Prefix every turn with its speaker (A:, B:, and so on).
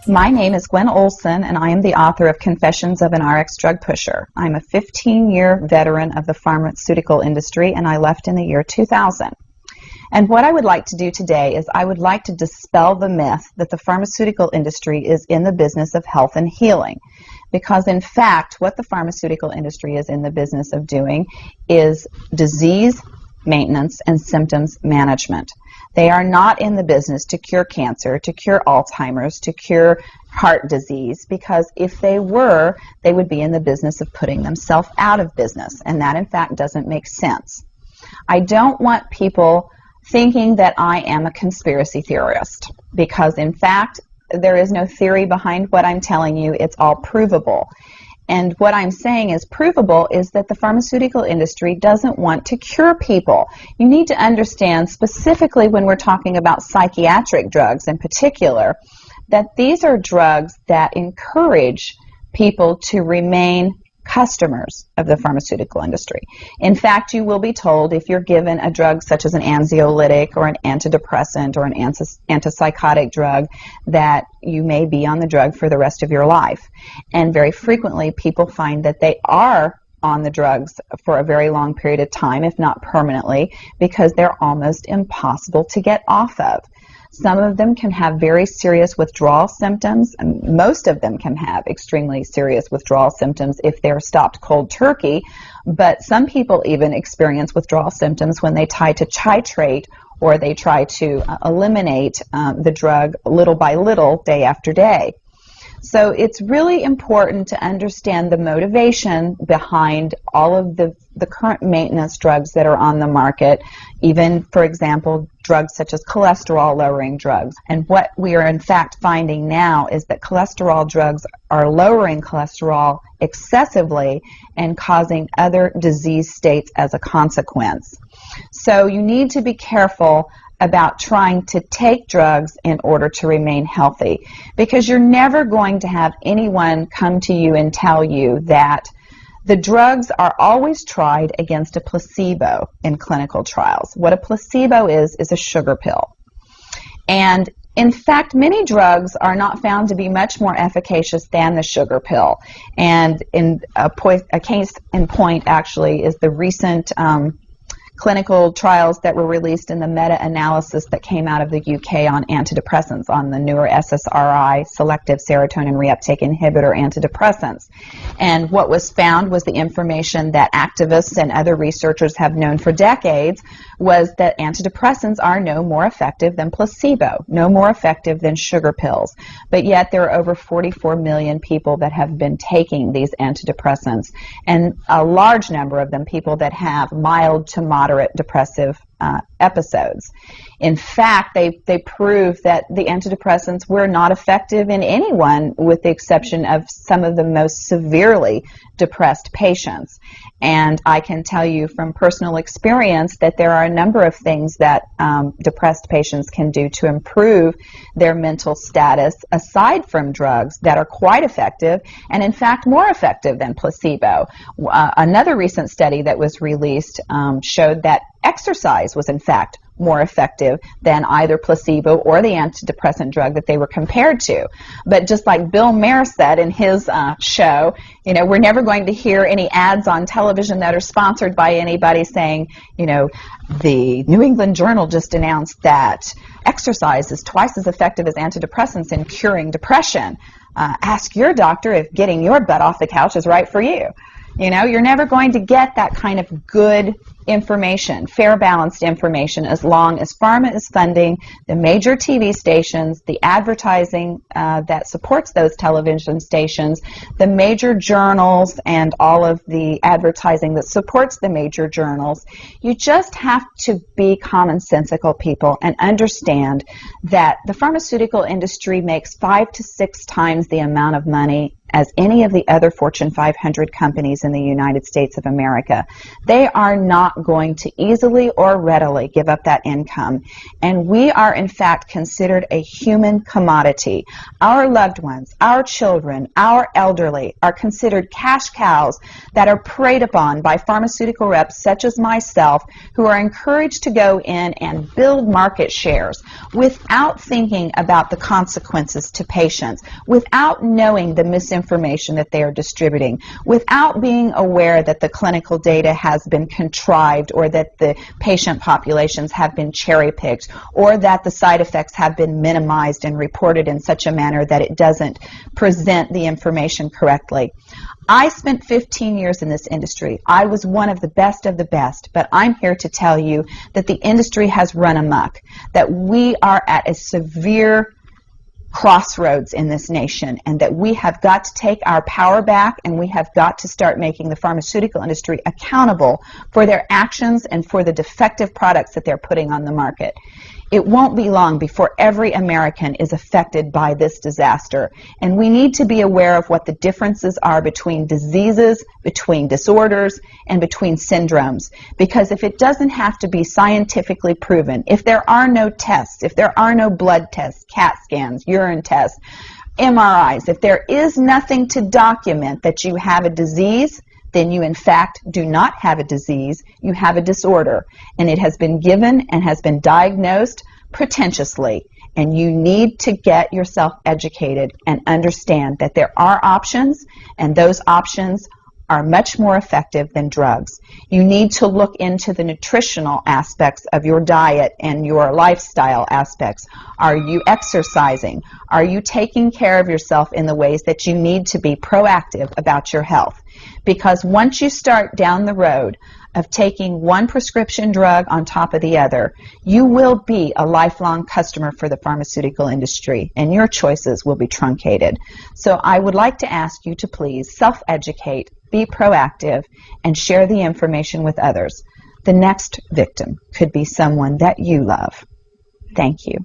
A: My name is Gwen Olson, and I am the author of Confessions of an RX Drug Pusher. I'm a 15-year veteran of the pharmaceutical industry, and I left in the year 2000. And what I would like to do today is I would like to dispel the myth that the pharmaceutical industry is in the business of health and healing. Because in fact, what the pharmaceutical industry is in the business of doing is disease maintenance and symptoms management. They are not in the business to cure cancer, to cure Alzheimer's, to cure heart disease, because if they were, they would be in the business of putting themselves out of business, and that in fact doesn't make sense. I don't want people thinking that I am a conspiracy theorist, because in fact there is no theory behind what I'm telling you. It's all provable. And what I'm saying is provable is that the pharmaceutical industry doesn't want to cure people. You need to understand, specifically when we're talking about psychiatric drugs in particular, that these are drugs that encourage people to remain customers of the pharmaceutical industry. In fact, you will be told if you're given a drug such as an anxiolytic or an antidepressant or an antipsychotic drug that you may be on the drug for the rest of your life. And very frequently people find that they are on the drugs for a very long period of time, if not permanently, because they're almost impossible to get off of. Some of them can have very serious withdrawal symptoms, and most of them can have extremely serious withdrawal symptoms if they're stopped cold turkey, but some people even experience withdrawal symptoms when they try to titrate or they try to eliminate the drug little by little, day after day. So it's really important to understand the motivation behind all of the current maintenance drugs that are on the market, even, for example, drugs such as cholesterol-lowering drugs. And what we are in fact finding now is that cholesterol drugs are lowering cholesterol excessively and causing other disease states as a consequence. So you need to be careful about trying to take drugs in order to remain healthy, because you're never going to have anyone come to you and tell you that the drugs are always tried against a placebo in clinical trials. What a placebo is a sugar pill. And in fact, many drugs are not found to be much more efficacious than the sugar pill. And in a case in point actually is the recent clinical trials that were released in the meta-analysis that came out of the UK on antidepressants, on the newer SSRI, selective serotonin reuptake inhibitor antidepressants. And what was found was the information that activists and other researchers have known for decades, was that antidepressants are no more effective than placebo, no more effective than sugar pills. But yet there are over 44 million people that have been taking these antidepressants, and a large number of them people that have mild to moderate depressive episodes. In fact, they prove that the antidepressants were not effective in anyone with the exception of some of the most severely depressed patients. And I can tell you from personal experience that there are a number of things that depressed patients can do to improve their mental status aside from drugs that are quite effective, and in fact more effective than placebo. Another recent study that was released showed that exercise was in fact more effective than either placebo or the antidepressant drug that they were compared to. But just like Bill Maher said in his show, you know, we're never going to hear any ads on television that are sponsored by anybody saying, you know, the New England Journal just announced that exercise is twice as effective as antidepressants in curing depression. Ask your doctor if getting your butt off the couch is right for you. You know, you're never going to get that kind of good information, fair, balanced information, as long as pharma is funding the major TV stations, the advertising that supports those television stations, the major journals, and all of the advertising that supports the major journals. You just have to be commonsensical people and understand that the pharmaceutical industry makes 5 to 6 times the amount of money as any of the other Fortune 500 companies in the United States of America. They are not going to easily or readily give up that income. And we are, in fact, considered a human commodity. Our loved ones, our children, our elderly are considered cash cows that are preyed upon by pharmaceutical reps such as myself, who are encouraged to go in and build market shares without thinking about the consequences to patients, without knowing the misinformation that they are distributing, without being aware that the clinical data has been contrived, or that the patient populations have been cherry-picked, or that the side effects have been minimized and reported in such a manner that it doesn't present the information correctly. I spent 15 years in this industry. I was one of the best, but I'm here to tell you that the industry has run amok, that we are at a severe crossroads in this nation, and that we have got to take our power back, and we have got to start making the pharmaceutical industry accountable for their actions and for the defective products that they're putting on the market. It won't be long before every American is affected by this disaster, and we need to be aware of what the differences are between diseases, between disorders, and between syndromes. Because if it doesn't have to be scientifically proven, if there are no tests, if there are no blood tests, CAT scans, urine tests, MRIs, if there is nothing to document that you have a disease, then you in fact do not have a disease, you have a disorder, and it has been given and has been diagnosed pretentiously, and you need to get yourself educated and understand that there are options, and those options are much more effective than drugs. You need to look into the nutritional aspects of your diet and your lifestyle aspects. Are you exercising? Are you taking care of yourself in the ways that you need to be proactive about your health? Because once you start down the road of taking one prescription drug on top of the other, you will be a lifelong customer for the pharmaceutical industry, and your choices will be truncated. So I would like to ask you to please self-educate, be proactive, and share the information with others. The next victim could be someone that you love. Thank you.